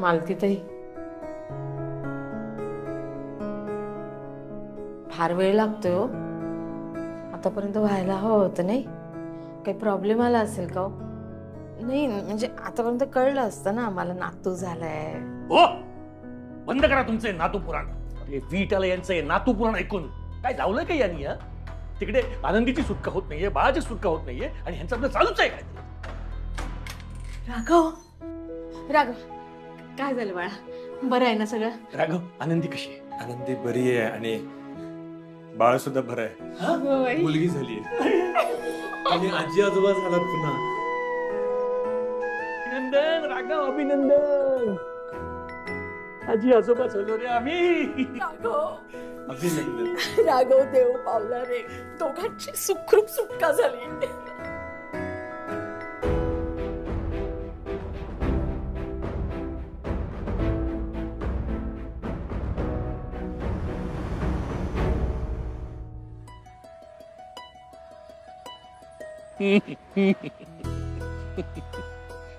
मालतीताई, फार वेळ लागतोय हो. आतापर्यंत व्हायला हवं होतं नाही? काही प्रॉब्लेम आला असेल का हो? नाही म्हणजे आतापर्यंत कळलं असतं ना मला नातू झालाय. हो, बंद करा तुमचे नातू पुराण. अरे विटाला यांचं नातू पुराण ऐकून काय लावलंय का यांनी? तिकडे आनंदीची सुटका होत नाहीये, बाळाची सुटका होत नाहीये आणि ह्यांचं आपलं चालूच आहे काय? राघव, राघव काय झालं बाळा? बरं आहे ना सगळं? राघव, आनंदी कशी आहे? आनंदी बरी आहे आणि बाळ सुद्धा बरं आहे. मुलगी झाली आणि आजी आजोबा झालात पुन्हा. अभिनंदन राघव, अभिनंदन. आजी आजोबा झालो रे आम्ही. अभिनंदन. राघव देव पावला रे. दोघांची सुखरूप सुटका झाली.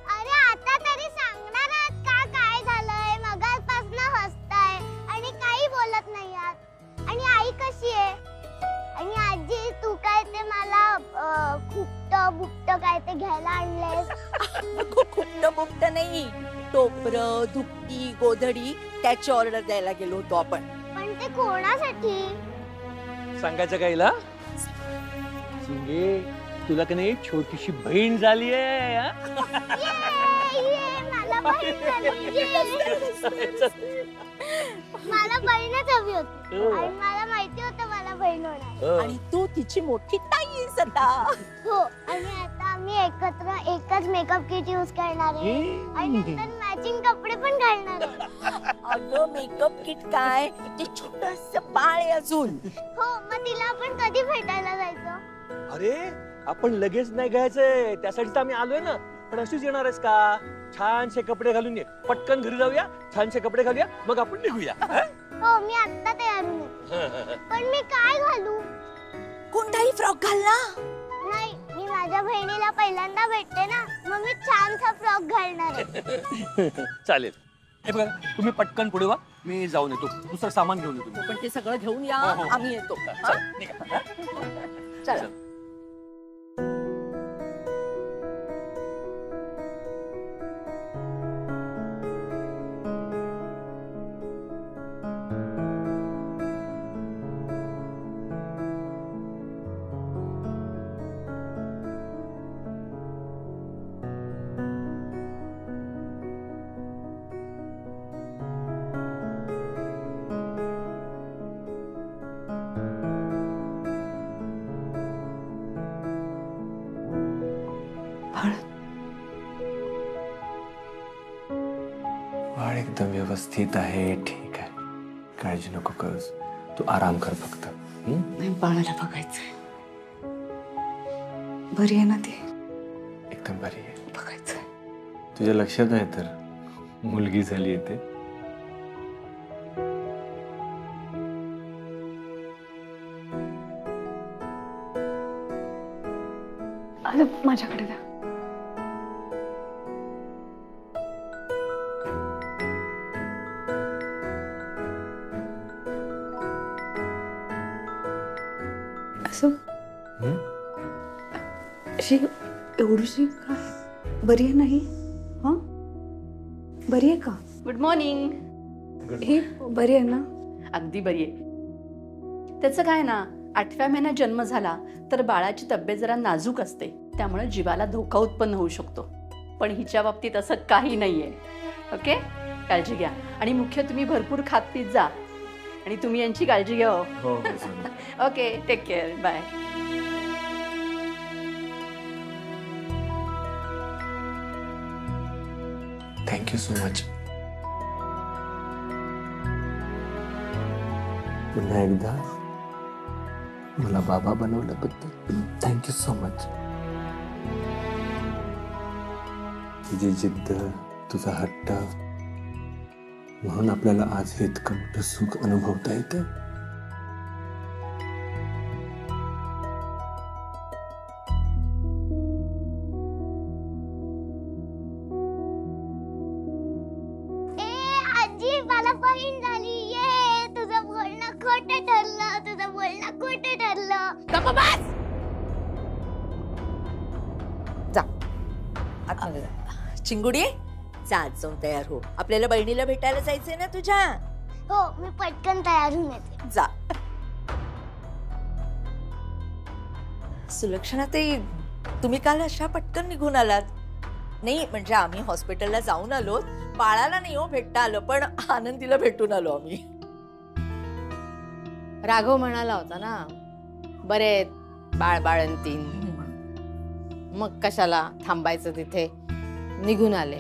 अरे आता तरी सांगणार आहात का काय झालंय? मगाचपासून हसताय आणि काही बोलत नाही आहात. आणि आई कशी आहे? आणि आजी तू काय ते मला खुपट बुपट काय ते घ्यायला आणलेस? खुपट बुपट नाही, टोपरं धुपटी गोधडी त्याची ऑर्डर द्यायला गेलो होतो आपण. पण ते कोणासाठी? सांगायचं कायला? शिंगे, तुला का नाही छोटीशी बहीण झाली आहे. मला बहीण झाली. मला बहीणच हवी होती आणि मला माहिती होतं मला बहीण होणार. आणि तू तिची मोठी ताई आहेस आता. हो, आणि आता आम्ही एकत्र एकच मेकअप किट यूज करणार आहे आणि नंतर मॅचिंग कपडे पण घालणार आहे. अगं मेकअप किट काय, ते छोटंसं बाळ आहे अजून. हो, मग तिला आपण कधी भेटायला जायचं? अरे आपण लगेच नाही घ्यायचंय, त्यासाठी तर आम्ही आलोय ना. पण अशीच येणार आहेस का? छानसे कपडे घालून ये, पटकन घरी जाऊया, छानसे कपडे घालूया, मग आपण निघूया. हो, मी आता तयार होते. पण मी काय घालू? कोणताही फ्रॉक घाल ना. नाही, मी माझ्या बहिणीला पहिल्यांदा भेटते ना, मग मी छानसा फ्रॉक घालणार आहे. चालेल. हे बघा, तुम्ही पटकन पुढे वा, मी जाऊन येतो, दुसरं सामान घेऊन येतो. पण ते सगळं घेऊन या, आम्ही येतो. चला. बाळ एकदम व्यवस्थित आहे, ठीक आहे, काळजी नको करूस. तू आराम कर फक्त. नाही, बाळाला बघायचंय. बरी आहे ना ती? एकदम बरी आहे. बघायचंय. तुझ्या लक्षात आहे तर मुलगी झाली आहे ते. माझ्याकडे द्या. असं अशी एवढीशी काय? बरी आहे नाही? हा, बरी आहे का? Good morning. ही बरी आहे ना? अगदी बरी आहे. त्याचं काय ना, 8व्या महिन्यात जन्म झाला तर बाळाची तब्येत जरा नाजूक असते, त्यामुळे जीवाला धोका उत्पन्न होऊ शकतो. पण हिच्या बाबतीत असं काही नाहीये. ओके, काळजी घ्या आणि मुख्य तुम्ही भरपूर खात पीत जा आणि तुम्ही यांची काळजी घ्या. Okay, take care, bye. Thank you so much. पुन्हा एकदा मला बाबा बनवल्याबद्दल थँक्यू सो मच. तुझी जिद्द, तुझा हट्ट, म्हणून आपल्याला आज हे इतकं मोठं सुख अनुभवता येतं. बहीण झाली. ये तुझं बोलणं खोटं ठरलं, तुझं बोलणं खोटं ठरलं. गप्प बस. जा आतमध्ये जा. चिंगुडी जा, जाऊन तयार हो. आपल्याला बहिणीला भेटायला जायचंय ना तुझ्या. हो मी पटकन तयार होऊन येते. जा. सुलक्षणा ताई, तुम्ही काल अशा पटकन निघून आलात? नाही म्हणजे आम्ही हॉस्पिटलला जाऊन आलो, बाळाला नाही हो भेटता आलं, पण आनंदीला भेटून आलो आम्ही. राघव म्हणाला होता ना बरे बाळंतीन, मग कशाला थांबायचं तिथे, निघून आले.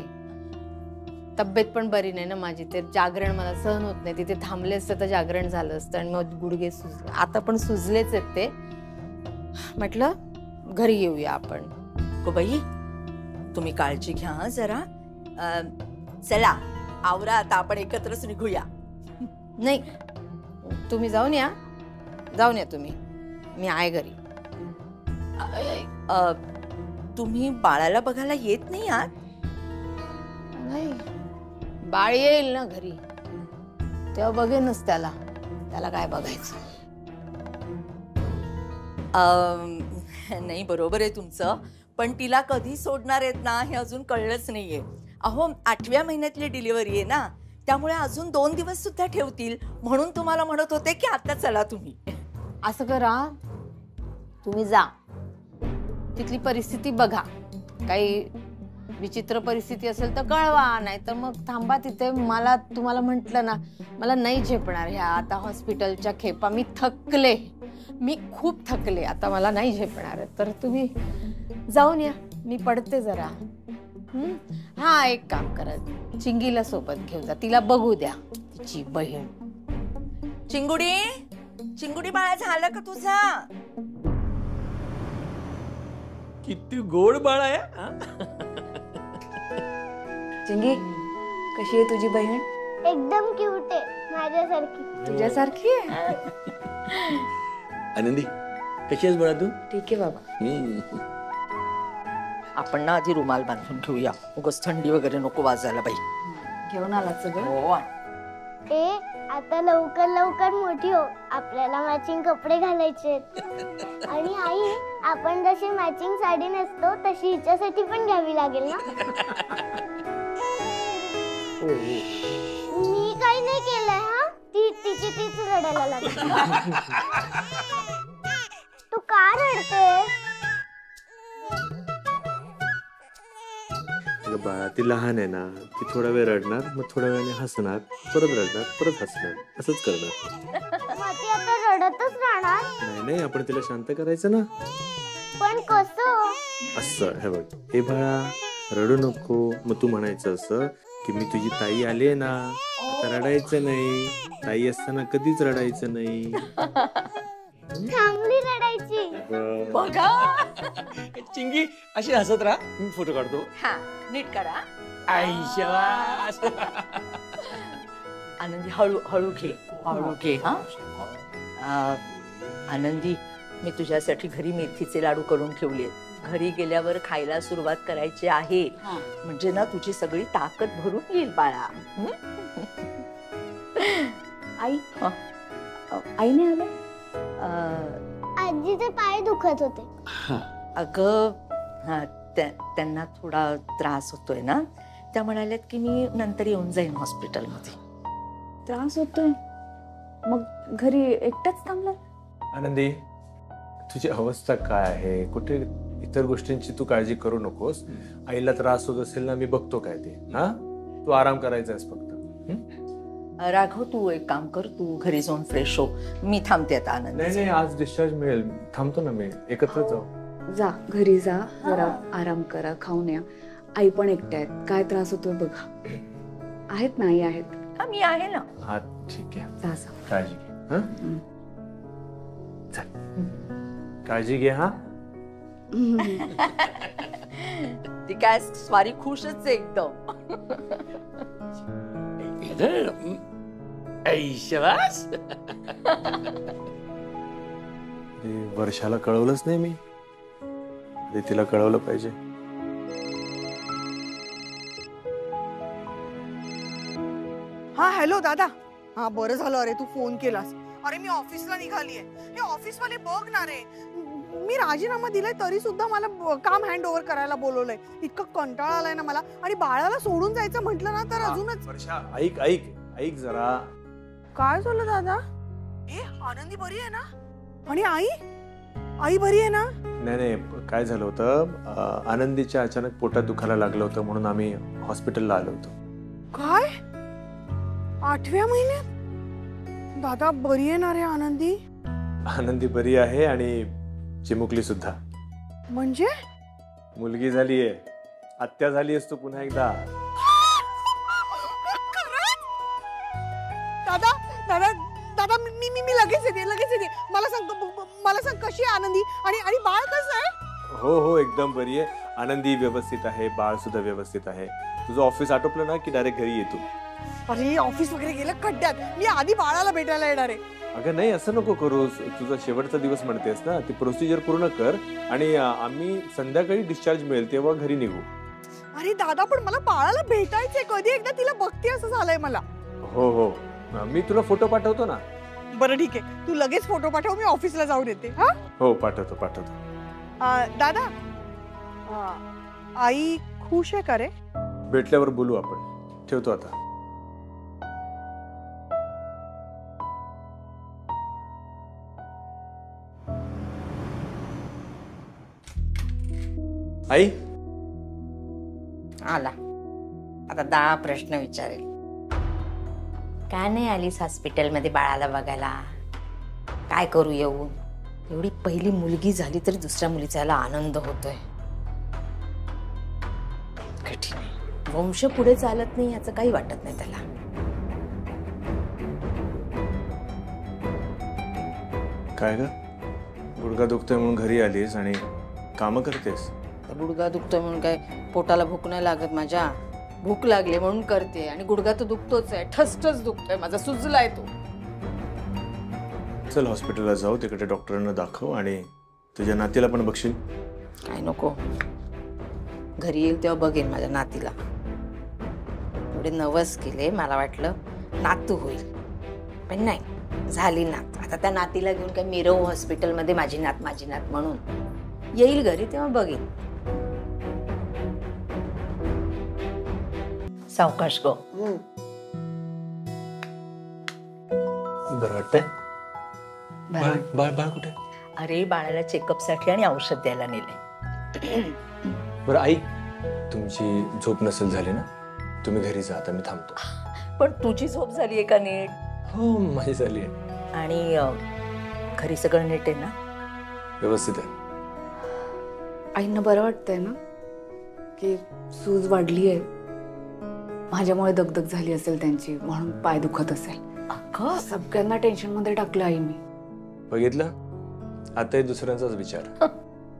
तब्येत पण बरी नाही ना माझी, ते जागरण मला सहन होत नाही. तिथे थांबले असते तर जागरण झालं असतं आणि मग गुडघे सुजले. आता पण सुजलेच आहेत ते. म्हटलं घरी येऊया आपण. गो बाई, तुम्ही काळजी घ्या हं जरा. चला आवरा आता, आपण एकत्रच निघूया. नाही तुम्ही जाऊन या तुम्ही, मी आहे घरी. तुम्ही बाळाला बघायला येत नाही आहात? नाही बाळ येईल ना घरी तेव्हा बघेनच त्याला काय बघायचं. नाही बरोबर आहे तुमचं, पण तिला कधी सोडणार आहेत ना हे अजून कळलंच नाहीये. अहो 8व्या महिन्यातली डिलिव्हरी आहे ना, त्यामुळे अजून 2 दिवस सुद्धा ठेवतील, म्हणून तुम्हाला म्हणत होते की आता चला तुम्ही. असं करा, तुम्ही जा, तिथली परिस्थिती बघा. काही विचित्र परिस्थिती असेल तर कळवा, नाही तर मग थांबा तिथे. मला तुम्हाला म्हटलं ना, मला नाही झेपणार ह्या आता हॉस्पिटलच्या खेपा. मी खूप थकले आता, मला नाही झेपणार. तर तुम्ही जाऊन या, मी पडते जरा. हा एक काम करा, चिंगीला सोबत घेऊन जा, तिला बघू द्या तिची बहीण. चिंगुडी बाळा झालं का तुझा? किती गोड बाळ आहे हा? चिंगी, कशी आहे तुझी बहीण? एकदम क्यूट आहे, माझ्यासारखी. तुझ्यासारखी आहे? आनंदी कशी आहेस बाळा तू? ठीक आहे बाबा. आपण ना आधी रुमाल बांधून ठेवूया, उगाच थंडी वगैरे नको वाजायला बाई. घेऊन आलात सगळं? हो. ए आता लवकर लवकर मोठी हो, आपल्याला मॅचिंग कपडे घालायचे. आणि आई, आपण जशी मॅचिंग साडी नेसतो तशी हिच्यासाठी पण घ्यावी लागेल ना. मी काही नाही केलंय हा, तीच रडायला लागली. तू का रडतेस? बाळा ती लहान आहे ना, ती थोडा वेळ रडणार, मग थोड्या वेळाने हसणार, परत रडणार, परत हसणार, असंच करणार. मग ती आता रडतच राहणार? नाही आपण तिला शांत करायचं ना. पण कसं? असं हे बघ, हे बाळा रडू नको. मग तू म्हणायचं असं की मी तुझी ताई आली आहे ना, आता रडायचं नाही. ताई असताना कधीच रडायचं नाही. चांगली रडायची. बघा चिंगी अशी हसत राहा, मी फोटो काढतो. हा नीट करा. आईशाबास. आनंदी हळू घे हा. आनंदी, मी तुझ्यासाठी घरी मेथीचे लाडू करून ठेवले. घरी गेल्यावर खायला सुरुवात करायची आहे, म्हणजे ना तुझी सगळी ताकद भरून येईल बाळा. आईने आलं? आजीचे पाय दुखत होते. अगं त्यांना थोडा त्रास होतोय ना, त्या म्हणाल्यात की मी नंतर येऊन जाईन हॉस्पिटलमध्ये. त्रास होतोय? मग घरी एकटाच थांबला? आनंदी, तुझी अवस्था काय आहे, कुठे इतर गोष्टींची तू काळजी करू नकोस. आईला त्रास होत असेल ना, मी बघतो काय ते. हा तू आराम करायचा आहेस फक्त. राघव, तू एक काम कर, तू घरी जाऊन फ्रेश हो, मी थांबते आता. आनंद नाही आज डिस्चार्ज मिळेल, थांबतो ना मी. एकत्र जाऊ. जा घरी जा, जरा आराम करा, खाऊन या. आई पण एकट्या आहेत, काय त्रास होतोय बघा. आहेत ना आई? आहेत. मी आहे ना. हा ठीक आहे, जा जा, काळजी घे. चल काळजी घे. हा ती काय स्वारी खुशच आहे एकदम. आईशाबास. वर्षाला कळवलंच नाही मी, तिला कळवलं पाहिजे. हा हॅलो दादा, हा बरं झालं अरे तू फोन केलास. अरे मी ऑफिसला निघालीये. हे ऑफिसवाले बघ ना रे, मी राजीनामा दिलाय तरी सुद्धा मला काम हँड ओव्हर करायला बोलवलंय. इतकं कंटाळा आलाय ना मला. आणि बाळाला सोडून जायचं म्हटलं ना तर अजूनच. वर्षा ऐक ऐक ऐक जरा. काय झालं दादा? हे आनंदी बरी आहे ना? आणि आई आई बरी आहे ना? नाही नाही, काय झालं होतं, आनंदीच्या अचानक पोटात दुखायला लागलं होतं म्हणून आम्ही हॉस्पिटलला आलो होतो. काय 8व्या महिन्यात? दादा बरी आहे ना रे आनंदी? आनंदी बरी आहे आणि चिमुकली सुद्धा. म्हणजे मुलगी झालीये, आत्या झालीयस तू पुन्हा एकदा. दादा दादा दादा मी मी मी लगेच येते लगेच येते. मला सांग कशी आहे आनंदी आणि आणि बाळ कसं आहे? हो हो एकदम बरी आहे. आनंदी व्यवस्थित आहे, बाळ सुद्धा व्यवस्थित आहे. तुझं ऑफिस आटोपलं ना की डायरेक्ट घरी येतो. अरे ऑफिस वगैरे गेलं खड्ड्यात, मी आधी बाळाला भेटायला येणार आहे. अगं नाही असं नको करूस, तुझा शेवटचा दिवस म्हणतेस ना, ती प्रोसिजर पूर्ण कर आणि आम्ही संध्याकाळी डिस्चार्ज मिळेल तेव्हा घरी निघू. अरे दादा पण मला बाळाला भेटायचंय, कधी एकदा तिला बघते असं झालंय मला. हो हो मी तुला फोटो पाठवतो ना. बरं ठीक आहे, तू लगेच फोटो पाठव, मी ऑफिसला जाऊन येते. हा हो पाठवतो पाठवतो. दादा आई खुश आहे का रे? भेटल्यावर बोलू आपण. ठेवतो आता. आई आला आता 10 प्रश्न विचारेल. काय नाही आलीस हॉस्पिटलमध्ये बाळाला बघायला? काय करू येऊन? एवढी पहिली मुलगी झाली तरी दुसऱ्या मुलीचा याला आनंद होतोय. कठीण आहे. वंश पुढे चालत नाही याचं काही वाटत नाही त्याला. काय ग, गुडघा दुखतोय म्हणून घरी आलीस आणि कामं करतेस? गुडघा दुखतोय म्हणून काय पोटाला भूक नाही लागत माझ्या? भूक लागली म्हणून करते. आणि गुडघा तर दुखतोच आहे, ठसठस दुखतोय माझा, सुजलाय तो. चल हॉस्पिटलला जाऊ, तिकडे डॉक्टरांना दाखव आणि तुझ्या नातीला पण बघशील. काय नको, घरी येईल तेव्हा बघेन माझ्या नातीला. एवढे नवस केले, मला वाटलं नातू होईल पण नाही, झाली नात. आता त्या नातीला घेऊन काय मिरवू हॉस्पिटलमध्ये माझी नात म्हणून? येईल घरी तेव्हा बघेन. सावकाश गो. बरं वाटतंय? बाळ बाळ कुठे? अरे बाळाला चेकअप साठी आणि औषध द्यायला नेले. बरं आई, तुमची झोप नसेल झाली ना, तुम्ही घरी जा, आता मी थांबतो. पण तुझी झोप झालीये का नीट? हो माझी झाली आहे. आणि घरी सगळं नीट आहे ना? व्यवस्थित आहे. आईंना बरं वाटतंय ना की सूज वाढली आहे? माझ्यामुळे दगदग झाली असेल त्यांची म्हणून पाय दुखत असेल. अगं सगळ्यांना टेन्शन मध्ये टाकलं आई मी. बघितलं, आता दुसऱ्यांचाच विचार.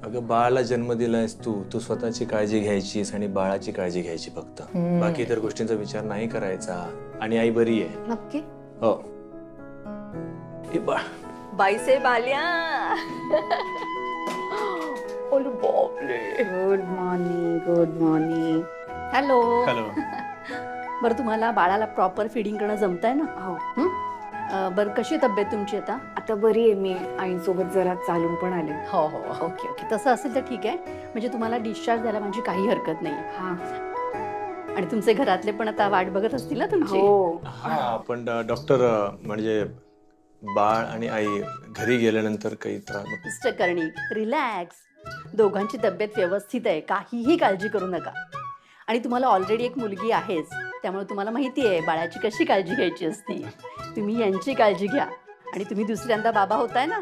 अगं बाळाला जन्म दिलायस तू स्वतःची काळजी घ्यायचीस आणि बाळाची काळजी घ्यायची फक्त. बाकी इतर गोष्टींचा विचार नाही करायचा. आणि आई बरी आहे नक्की? हो. बाळ बाईसे बाल्या. ओले बापले. Good morning. Good morning. Hello. Hello. बरं तुम्हाला बाळाला प्रॉपर फिडिंग करणं जमतंय ना? हो. बरं कशी तब्येत तुमची आता? आता बरी आहे मी. आईसोबत जरा चालून पण आले. हो हो ओके ओके, तसं असेल तर ठीक आहे. म्हणजे तुम्हाला डिस्चार्ज द्यायला म्हणजे काही हरकत नाही. हा. आणि तुमचे घरातले पण आता वाट बघत असतील ना तुमची? हो. हा पण डॉक्टर म्हणजे बाळ आणि आई घरी गेल्यानंतर काही त्रास? Mister Karnik relax. दोघांची तब्येत व्यवस्थित आहे, काहीही काळजी करू नका. आणि तुम्हाला ऑलरेडी एक मुलगी आहेच, त्यामुळे तुम्हाला माहिती आहे बाळाची कशी काळजी घ्यायची असती. तुम्ही यांची काळजी घ्या आणि तुम्ही दुसऱ्यांदा बाबा होताय ना,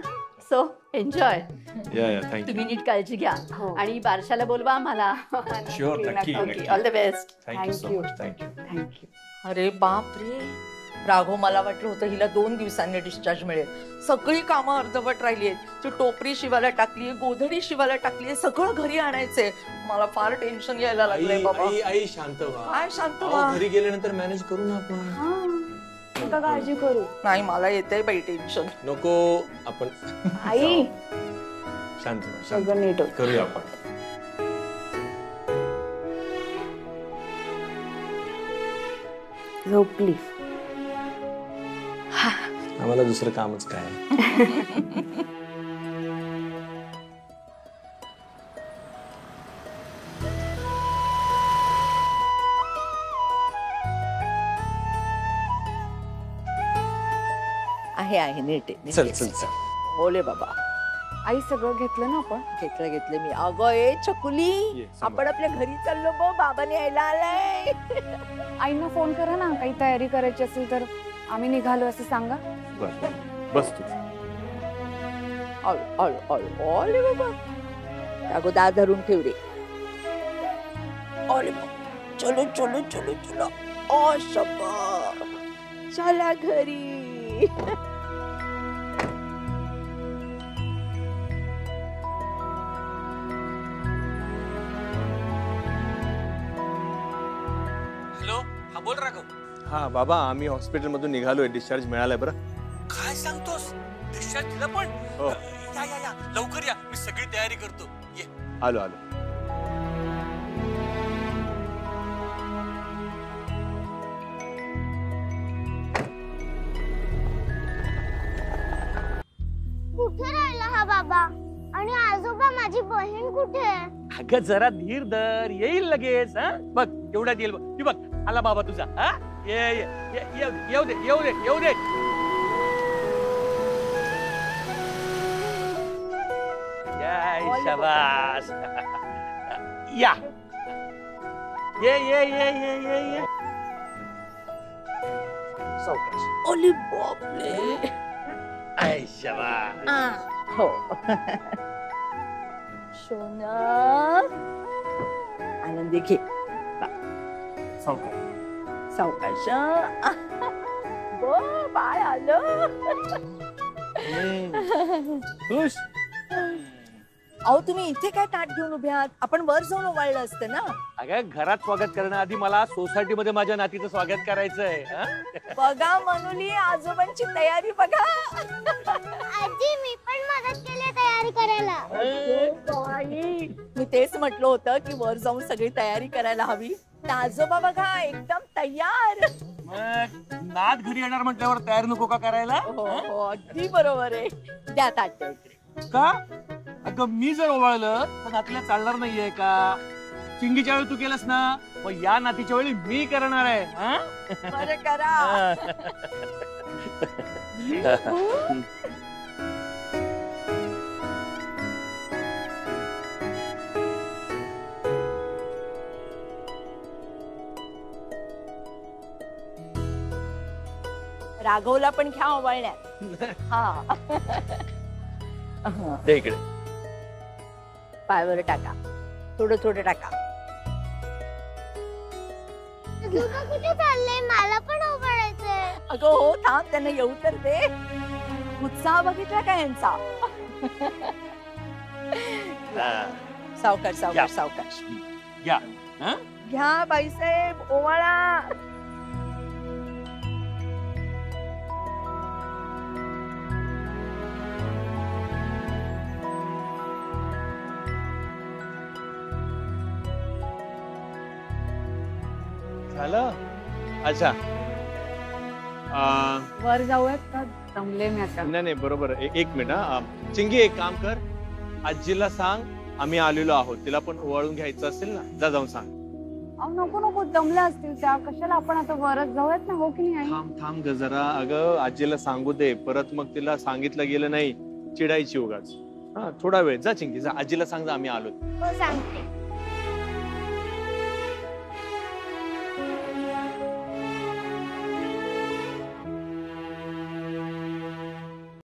सो एन्जॉय. थँक्यू. तुम्ही नीट काळजी घ्या. हो. आणि बारशाला बोलवा आम्हाला. शुअर, नक्की okay, all the best. Thank you so much. Thank you. Thank you. अरे बाप रे राघव, मला वाटलं होतं हिला 2 दिवसांनी डिस्चार्ज मिळेल. सगळी कामं अर्धवट राहिली आहेत. ती टोपरी शिवायला टाकली, गोधडी शिवायला टाकली, सगळं घरी आणायचंय. मला फार टेन्शन यायला लागलंय बाबा. आई शांत व्हा. काय शांत अहो, व्हा? घरी गेल्यानंतर मॅनेज करू ना आपण. नका काळजी करू. नाही मला येतंय बाई टेन्शन. नको आपण आई शांत व्हा, शांत सगळं नीट होतं. करूया आपण. झोपली. आम्हाला दुसरं कामच काय. आहे नीट आहे, नीट चल आहे. चल चल. बोले बाबा. आई सगळं घेतलं ना आपण? घेतलं मी. अगं ए चकुली, ये, सांभाळ. आपण आपल्या घरी चाललो गो, बाबाने यायला आलाय. आईंना फोन करा ना, काही तयारी करायची असेल तर. आम्ही निघालो असं सांगा. बर बस तू. ओले बाबा, अगो दाद धरून ठेव रे. ओले चलो चलो चलो चलो. ओ शपथ, चला घरी. हॅलो, हा बोल राघव. हा बाबा, आम्ही हॉस्पिटलमधून निघालोय. डिस्चार्ज मिळालाय बरं. काय सांगतोस? डिस्चार्ज दिला पण? हो. या लवकर या, मी सगळी तयारी करतो. ये. आलो आलो. कुठे राहिला हा बाबा? आणि आजोबा, माझी बहीण कुठे आहे? अगं जरा धीर धर, येईल लगेच. हा बघ, एवढ्यात येईल बघ. ती बघ, आला बाबा तुझा. हा येऊ दे. शाबास. या. ये. सावकाश. ओली बापले. आय शाबास. हो. सोना, आनंदी घे. सावकाश. बाळ आलं. खुश. अहो, तुम्ही इथे काय ताट घेऊन उभे आहात? आपण वर जाऊन ओवाळलं असतं ना. अगं घरात स्वागत करण्याआधी मला सोसायटीमध्ये माझ्या नातीचं स्वागत करायचंय. बघा मनुली, आजोबांची तयारी बघा. आजी, मी पण मदत केली तयारी करायला. मी तेच म्हटलं होतं की वर जाऊन सगळी तयारी करायला हवी. तर आजोबा बघा एकदम तयार. मग नात घरी येणार म्हटल्यावर तयार नको का करायला? हो, अगदी बरोबर आहे. द्या ताट इकडे. का? अगं मी जर ओवाळलं तर नातीला चालणार नाहीये का? चिंगीच्या वेळी तू केलंस ना, मग या नातीच्या वेळी मी करणार आहे. बरं करा. राघवला पण घ्या ओवाळण्यात. हा. दे इकडे. पायावर टाका, थोडं टाका. आजोबा कुठे चालले? मला पण ओवाळायचंय. अगं हो, थांब, त्यांना येऊ तर दे. उत्साह बघितला का यांचा? सावकाश. या. घ्या बाईसाहेब, ओवाळा. झालं. अच्छा. वर जाऊयात का? जमले मी आता. नाही बरोबर. एक मिनिट. चिंगी, एक काम कर. आजीला सांग आम्ही आलेलो आहोत. तिला पण ओवाळून घ्यायचं असेल ना, जा जाऊन सांग. नको जमल्या असतील त्या. कशाला आपण आता वरच जाऊयात ना, हो की नाही? थांब ग जरा. अगं आजीला सांगू दे, परत मग तिला सांगितलं गेलं नाही चिडायची उगाच. हा, थोडा वेळ. जा चिंगी, जा. आजीला सांग, आम्ही आलो. हो, सांगते.